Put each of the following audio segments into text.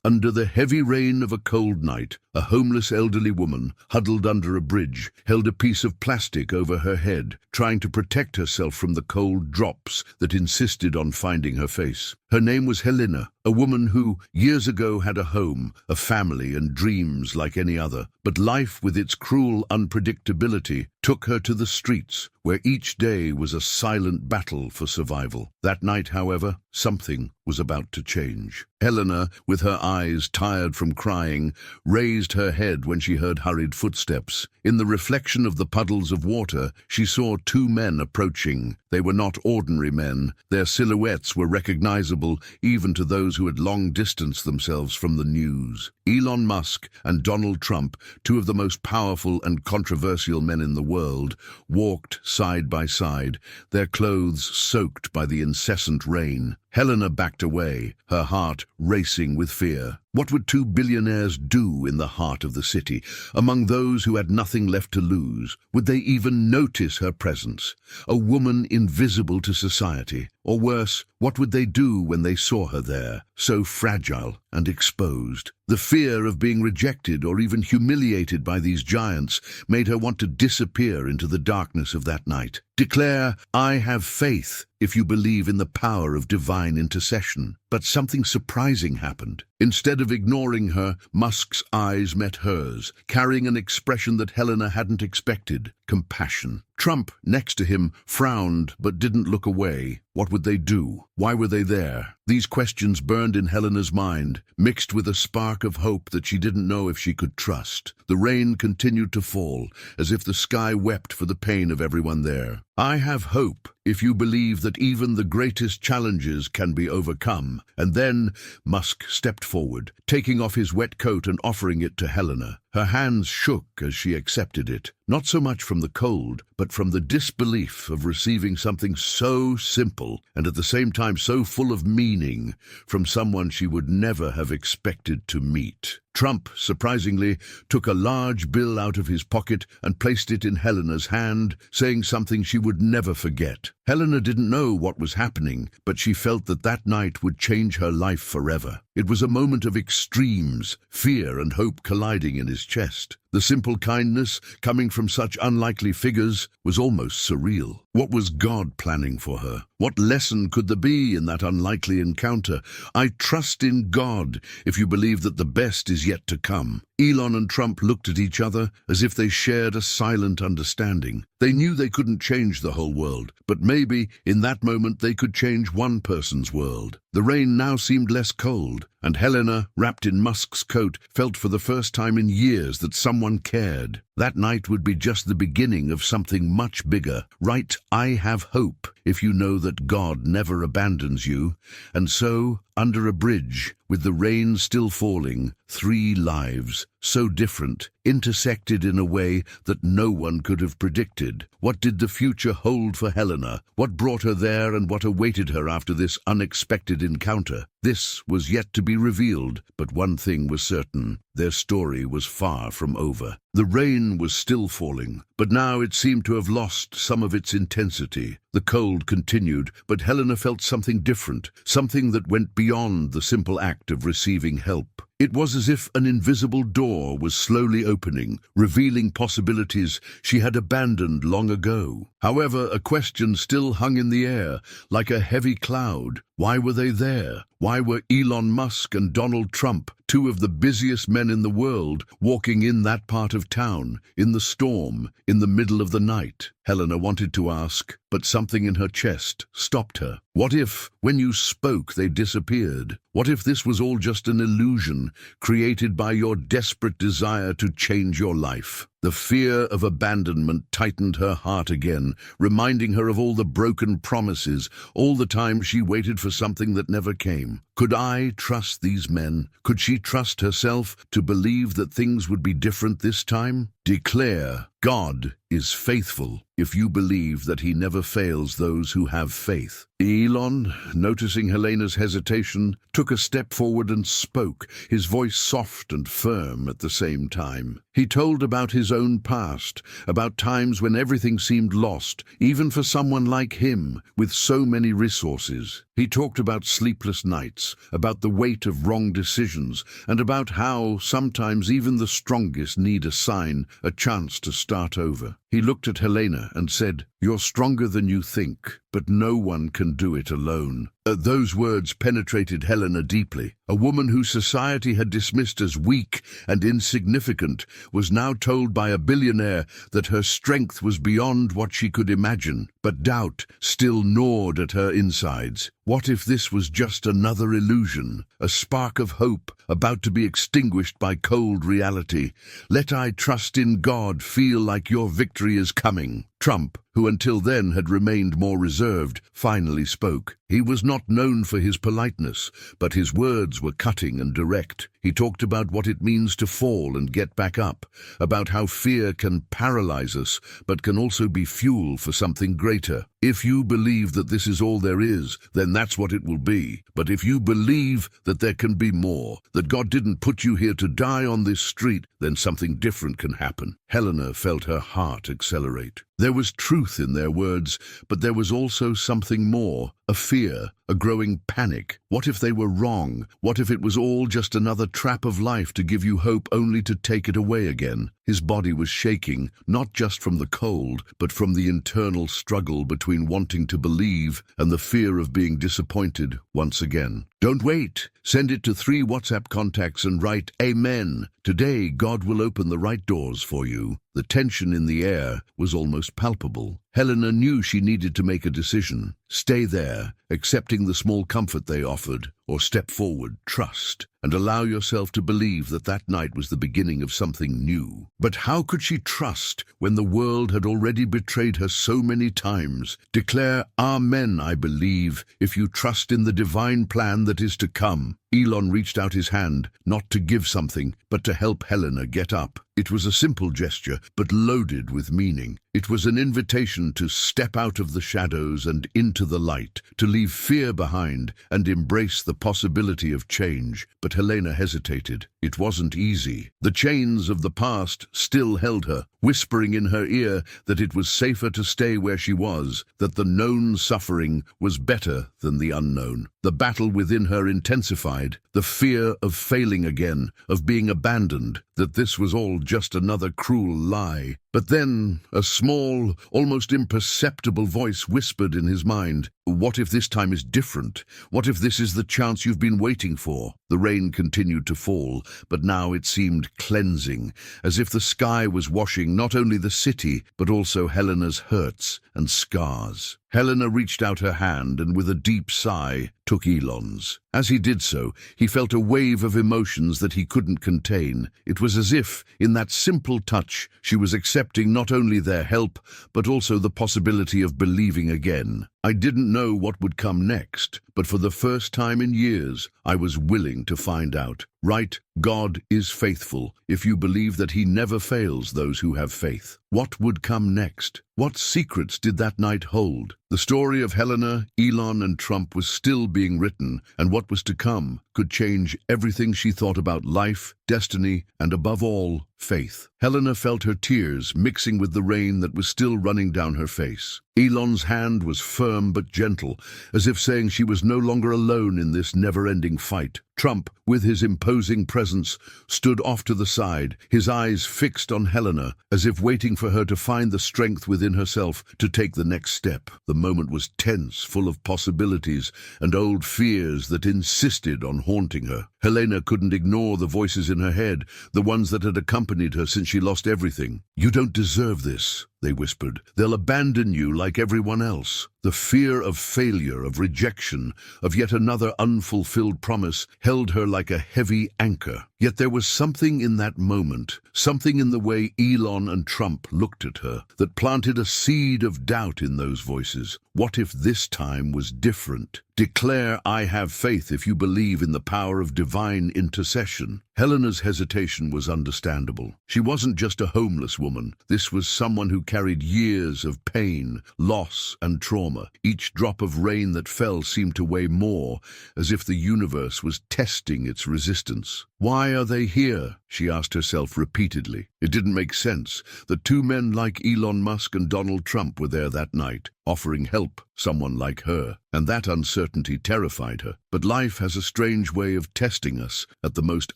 Under the heavy rain of a cold night, a homeless elderly woman, huddled under a bridge, held a piece of plastic over her head, trying to protect herself from the cold drops that insisted on finding her face. Her name was Helena, a woman who, years ago, had a home, a family, and dreams like any other. But life, with its cruel unpredictability, took her to the streets, where each day was a silent battle for survival. That night, however, something was about to change. Helena, with her eyes tired from crying, raised her head when she heard hurried footsteps. In the reflection of the puddles of water, she saw two men approaching. They were not ordinary men. Their silhouettes were recognizable even to those who had long distanced themselves from the news. Elon Musk and Donald Trump, two of the most powerful and controversial men in the world, walked side by side, their clothes soaked by the incessant rain. Helena backed away, her heart racing with fear. What would two billionaires do in the heart of the city, among those who had nothing left to lose? Would they even notice her presence, a woman invisible to society? Or worse, what would they do when they saw her there, so fragile and exposed? The fear of being rejected or even humiliated by these giants made her want to disappear into the darkness of that night. Declare, "I have faith," if you believe in the power of divine intercession. But something surprising happened. Instead of ignoring her, Musk's eyes met hers, carrying an expression that Helena hadn't expected: compassion. Trump, next to him, frowned but didn't look away. What would they do? Why were they there? These questions burned in Helena's mind, mixed with a spark of hope that she didn't know if she could trust. The rain continued to fall, as if the sky wept for the pain of everyone there. "I have hope if you believe that even the greatest challenges can be overcome." And then Musk stepped forward, taking off his wet coat and offering it to Helena. Her hands shook as she accepted it, not so much from the cold, but from the disbelief of receiving something so simple and at the same time so full of meaning from someone she would never have expected to meet. Trump, surprisingly, took a large bill out of his pocket and placed it in Helena's hand, saying something she would never forget. Helena didn't know what was happening, but she felt that that night would change her life forever. It was a moment of extremes, fear and hope colliding in his chest. The simple kindness, coming from such unlikely figures, was almost surreal. What was God planning for her? What lesson could there be in that unlikely encounter? "I trust in God if you believe that the best is yet to come." Elon and Trump looked at each other as if they shared a silent understanding. They knew they couldn't change the whole world, but maybe in that moment they could change one person's world. The rain now seemed less cold, and Helena, wrapped in Musk's coat, felt for the first time in years that someone cared. That night would be just the beginning of something much bigger. Write, "I have hope," if you know that God never abandons you. And so, under a bridge, with the rain still falling, three lives, so different, intersected in a way that no one could have predicted. What did the future hold for Helena? What brought her there and what awaited her after this unexpected encounter? This was yet to be revealed, but one thing was certain: their story was far from over. The rain was still falling, but now it seemed to have lost some of its intensity. The cold continued, but Helena felt something different, something that went beyond the simple act of receiving help. It was as if an invisible door was slowly opening, revealing possibilities she had abandoned long ago. However, a question still hung in the air, like a heavy cloud. Why were they there? Why were Elon Musk and Donald Trump, two of the busiest men in the world, walking in that part of town, in the storm, in the middle of the night? Helena wanted to ask, but something in her chest stopped her. What if, when you spoke, they disappeared? What if this was all just an illusion, created by your desperate desire to change your life? The fear of abandonment tightened her heart again, reminding her of all the broken promises, all the time she waited for something that never came. Could I trust these men? Could she trust herself to believe that things would be different this time? Declare, "God is faithful," if you believe that he never fails those who have faith. Elon, noticing Helena's hesitation, took a step forward and spoke, his voice soft and firm at the same time. He told about his own past, about times when everything seemed lost, even for someone like him, with so many resources. He talked about sleepless nights, about the weight of wrong decisions, and about how sometimes even the strongest need a sign, a chance to start over. He looked at Helena and said, "You're stronger than you think, but no one can do it alone." Those words penetrated Helena deeply. A woman whose society had dismissed as weak and insignificant was now told by a billionaire that her strength was beyond what she could imagine. But doubt still gnawed at her insides. What if this was just another illusion, a spark of hope about to be extinguished by cold reality? "Let I trust in God, feel like your victory is coming." Trump, who until then had remained more reserved, finally spoke. He was not known for his politeness, but his words were cutting and direct. He talked about what it means to fall and get back up, about how fear can paralyze us, but can also be fuel for something greater. If you believe that this is all there is, then that's what it will be. But if you believe that there can be more, that God didn't put you here to die on this street, then something different can happen. Helena felt her heart accelerate. There was truth in their words, but there was also something more, a fear, a growing panic. What if they were wrong? What if it was all just another trap of life to give you hope only to take it away again? His body was shaking, not just from the cold, but from the internal struggle between wanting to believe and the fear of being disappointed once again. Don't wait. Send it to 3 WhatsApp contacts and write Amen. Today, God will open the right doors for you. The tension in the air was almost palpable. Helena knew she needed to make a decision. Stay there, accepting the small comfort they offered, or step forward, trust, and allow yourself to believe that that night was the beginning of something new. But how could she trust when the world had already betrayed her so many times? Declare, "Amen, I believe," if you trust in the divine plan that is to come. Elon reached out his hand, not to give something, but to help Helena get up. It was a simple gesture, but loaded with meaning. It was an invitation to step out of the shadows and into the light, to leave fear behind and embrace the possibility of change. But Helena hesitated. It wasn't easy. The chains of the past still held her, whispering in her ear that it was safer to stay where she was, that the known suffering was better than the unknown. The battle within her intensified, the fear of failing again, of being abandoned, that this was all just another cruel lie. But then a small, almost imperceptible voice whispered in his mind, "What if this time is different? What if this is the chance you've been waiting for?" The rain continued to fall, but now it seemed cleansing, as if the sky was washing not only the city, but also Helena's hurts and scars. Helena reached out her hand and with a deep sigh took Elon's. As he did so, he felt a wave of emotions that he couldn't contain. It was as if, in that simple touch, she was accepting not only their help, but also the possibility of believing again. "I didn't know what would come next, but for the first time in years, I was willing to find out." Right, God is faithful if you believe that he never fails those who have faith. What would come next? What secrets did that night hold? The story of Helena, Elon, and Trump was still being written, and what was to come could change everything she thought about life, destiny, and above all, faith. Helena felt her tears mixing with the rain that was still running down her face. Elon's hand was firm but gentle, as if saying she was no longer alone in this never-ending fight. Trump, with his imposing presence, stood off to the side, his eyes fixed on Helena, as if waiting for her to find the strength within herself to take the next step. The moment was tense, full of possibilities and old fears that insisted on haunting her. Helena couldn't ignore the voices in her head, the ones that had accompanied her since she lost everything. "You don't deserve this," they whispered. "They'll abandon you like everyone else." The fear of failure, of rejection, of yet another unfulfilled promise held her like a heavy anchor. Yet there was something in that moment, something in the way Elon and Trump looked at her, that planted a seed of doubt in those voices. What if this time was different? Declare, "I have faith," if you believe in the power of divine intercession. Helena's hesitation was understandable. She wasn't just a homeless woman. This was someone who carried years of pain, loss, and trauma. Each drop of rain that fell seemed to weigh more, as if the universe was testing its resistance. Why are they here? She asked herself repeatedly. It didn't make sense that two men like Elon Musk and Donald Trump were there that night, offering help someone like her, and that uncertainty terrified her. But life has a strange way of testing us at the most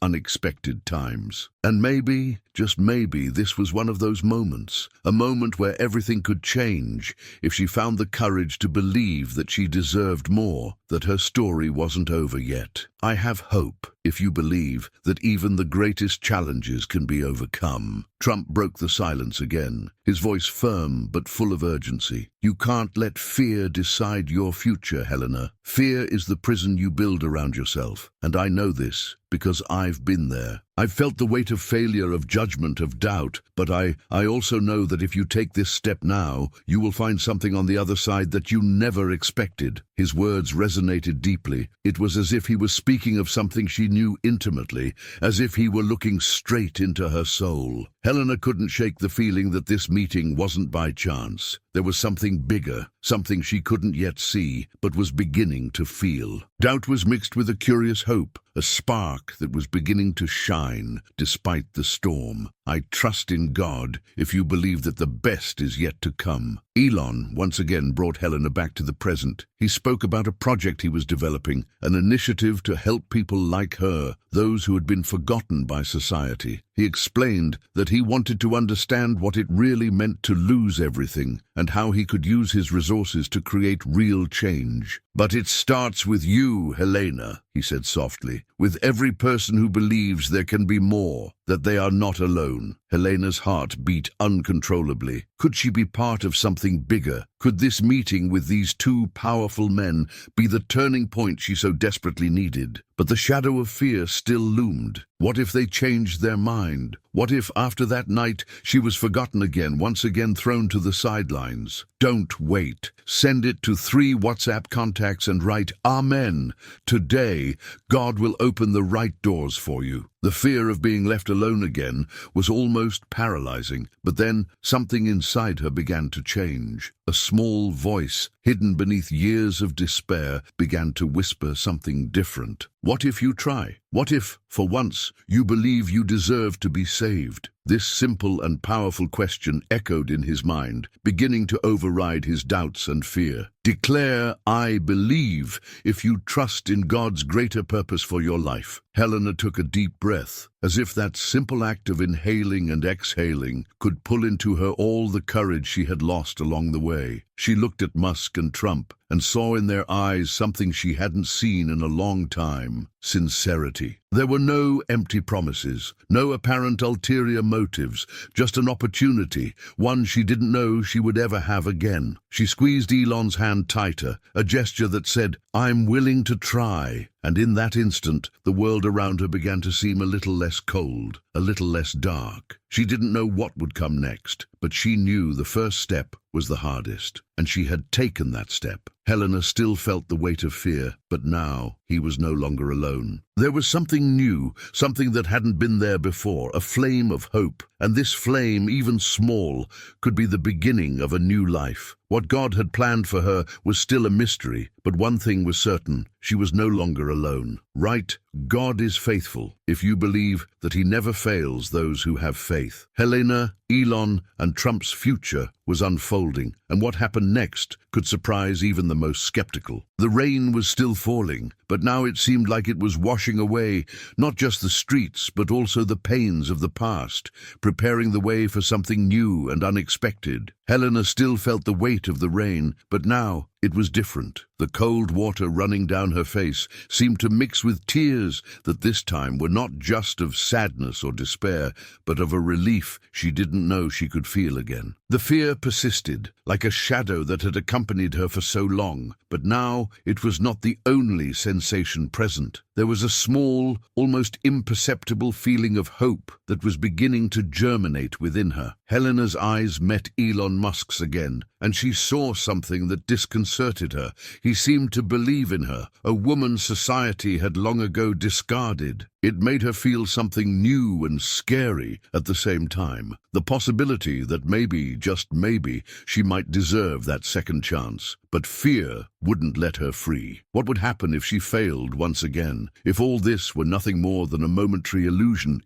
unexpected times. And maybe, just maybe, this was one of those moments, a moment where everything could change if she found the courage to believe that she deserved more, that her story wasn't over yet. I have hope if you believe that even the greatest challenges can be overcome. Trump broke the silence again, his voice firm but full of urgency. You can't let fear decide your future, Helena. Fear is the prison you build around yourself, and I know this because I've been there. I've felt the weight of failure, of judgment, of doubt, but I also know that if you take this step now, you will find something on the other side that you never expected. His words resonated deeply. It was as if he was speaking of something she knew intimately, as if he were looking straight into her soul. Helena couldn't shake the feeling that this meeting wasn't by chance. There was something bigger, something she couldn't yet see, but was beginning to feel. Doubt was mixed with a curious hope, a spark that was beginning to shine despite the storm. I trust in God if you believe that the best is yet to come. Elon once again brought Helena back to the present. He spoke about a project he was developing, an initiative to help people like her, those who had been forgotten by society. He explained that he wanted to understand what it really meant to lose everything and how he could use his resources to create real change. But it starts with you, Helena, he said softly, with every person who believes there can be more, that they are not alone. Helena's heart beat uncontrollably. Could she be part of something bigger? Could this meeting with these two powerful men be the turning point she so desperately needed? But the shadow of fear still loomed. What if they changed their mind? What if, after that night, she was forgotten again, once again thrown to the sidelines? Don't wait. Send it to 3 WhatsApp contacts and write, Amen. Today, God will open the right doors for you. The fear of being left alone again was almost paralyzing, but then something inside her began to change. A small voice, hidden beneath years of despair, began to whisper something different. What if you try? What if, for once, you believe you deserve to be saved? This simple and powerful question echoed in his mind, beginning to override his doubts and fear. Declare, I believe, if you trust in God's greater purpose for your life. Helena took a deep breath, as if that simple act of inhaling and exhaling could pull into her all the courage she had lost along the way. She looked at Musk and Trump and saw in their eyes something she hadn't seen in a long time: sincerity. There were no empty promises, no apparent ulterior motives, just an opportunity, one she didn't know she would ever have again. She squeezed Elon's hand tighter, a gesture that said, I'm willing to try. And in that instant, the world around her began to seem a little less cold, a little less dark. She didn't know what would come next, but she knew the first step was the hardest, and she had taken that step. Helena still felt the weight of fear, but now he was no longer alone. There was something new, something that hadn't been there before, a flame of hope, and this flame, even small, could be the beginning of a new life. What God had planned for her was still a mystery, but one thing was certain: she was no longer alone. Right? God is faithful, if you believe that he never fails those who have faith. Helena, Elon, and Trump's future was unfolding, and what happened next could surprise even the most skeptical. The rain was still falling, but now it seemed like it was washing away not just the streets, but also the pains of the past, preparing the way for something new and unexpected. Helena still felt the weight of the rain, but now it was different. The cold water running down her face seemed to mix with tears that this time were not just of sadness or despair, but of a relief she didn't know she could feel again. The fear persisted, like a shadow that had accompanied her for so long, but now it was not the only sensation present. There was a small, almost imperceptible feeling of hope that was beginning to germinate within her. Helena's eyes met Elon Musk's again, and she saw something that disconcerted her. He seemed to believe in her, a woman society had long ago discarded. It made her feel something new and scary at the same time. The possibility that maybe, just maybe, she might deserve that second chance. But fear wouldn't let her free. What would happen if she failed once again? If all this were nothing more than a momentary illusion?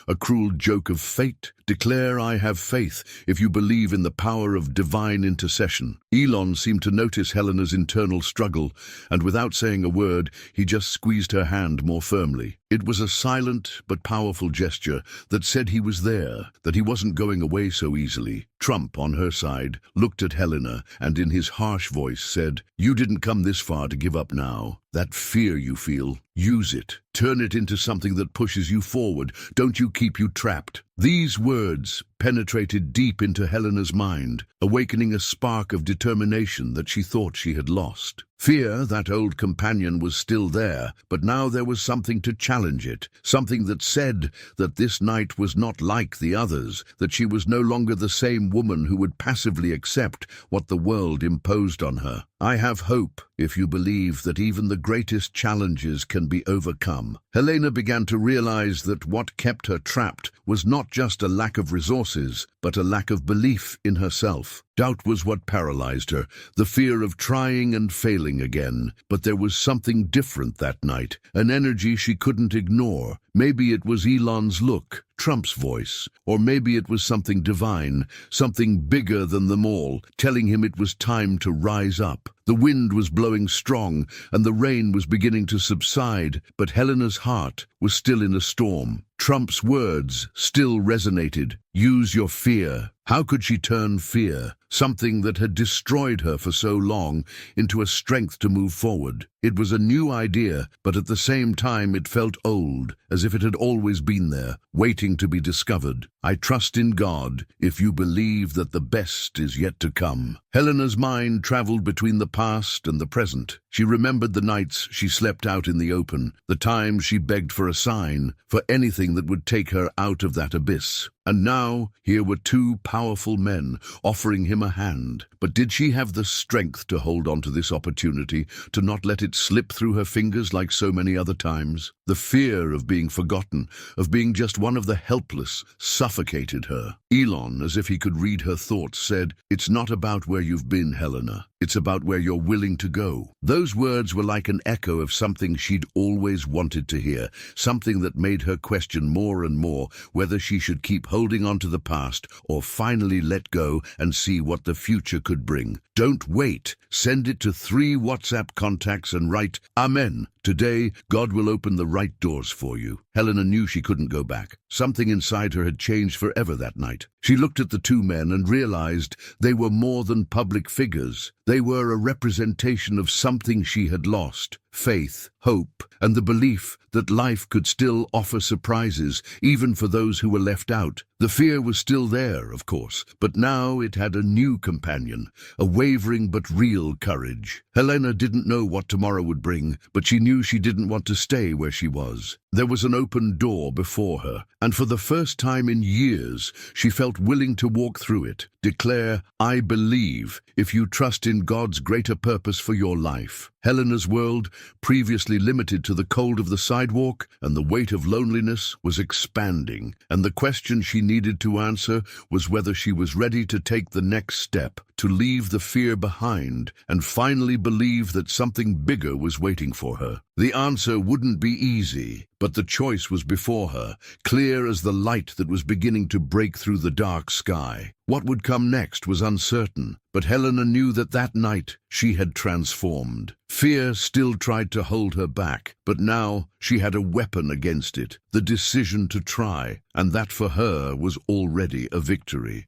A cruel joke of fate? Declare I have faith if you believe in the power of divine intercession. Elon seemed to notice Helena's internal struggle, and without saying a word, he just squeezed her hand more firmly. It was a silent but powerful gesture that said he was there, that he wasn't going away so easily. Trump, on her side, looked at Helena and in his harsh voice said, "You didn't come this far to give up now. That fear you feel, use it. Turn it into something that pushes you forward. Don't you keep you trapped." These words penetrated deep into Helena's mind, awakening a spark of determination that she thought she had lost. Fear, that old companion, was still there, but now there was something to challenge it, something that said that this night was not like the others, that she was no longer the same woman who would passively accept what the world imposed on her. I have hope if you believe that even the greatest challenges can be overcome. Helena began to realize that what kept her trapped was not just a lack of resources, but a lack of belief in herself. Doubt was what paralyzed her, the fear of trying and failing again. But there was something different that night, an energy she couldn't ignore. Maybe it was Elon's look, Trump's voice, or maybe it was something divine, something bigger than them all, telling him it was time to rise up. The wind was blowing strong, and the rain was beginning to subside, but Helena's heart was still in a storm. Trump's words still resonated. Use your fear. How could she turn fear, something that had destroyed her for so long, into a strength to move forward? It was a new idea, but at the same time it felt old, as if it had always been there, waiting to be discovered. I trust in God if you believe that the best is yet to come. Helena's mind traveled between the past and the present. She remembered the nights she slept out in the open, the times she begged for a sign, for anything that would take her out of that abyss. And now, here were two powerful men offering him a hand. But did she have the strength to hold on to this opportunity, to not let it slip through her fingers like so many other times? The fear of being forgotten, of being just one of the helpless, suffocated her. Elon, as if he could read her thoughts, said, "It's not about where you've been, Helena. It's about where you're willing to go." Those words were like an echo of something she'd always wanted to hear, something that made her question more and more whether she should keep holding on to the past or finally let go and see what the future could bring. Don't wait. Send it to 3 WhatsApp contacts and write, "Amen. Today, God will open the right doors for you." Helena knew she couldn't go back. Something inside her had changed forever that night. She looked at the two men and realized they were more than public figures. They were a representation of something she had lost: faith, hope, and the belief that life could still offer surprises, even for those who were left out. The fear was still there, of course, but now it had a new companion, a wavering but real courage. Helena didn't know what tomorrow would bring, but she knew she didn't want to stay where she was. There was an open door before her, and for the first time in years, she felt willing to walk through it. Declare, "I believe," if you trust in God's greater purpose for your life. Helena's world, previously limited to the cold of the sidewalk and the weight of loneliness, was expanding, and the question she needed to answer was whether she was ready to take the next step, to leave the fear behind and finally believe that something bigger was waiting for her. The answer wouldn't be easy, but the choice was before her, clear as the light that was beginning to break through the dark sky. What would come next was uncertain, but Helena knew that that night she had transformed. Fear still tried to hold her back, but now she had a weapon against it, the decision to try, and that for her was already a victory.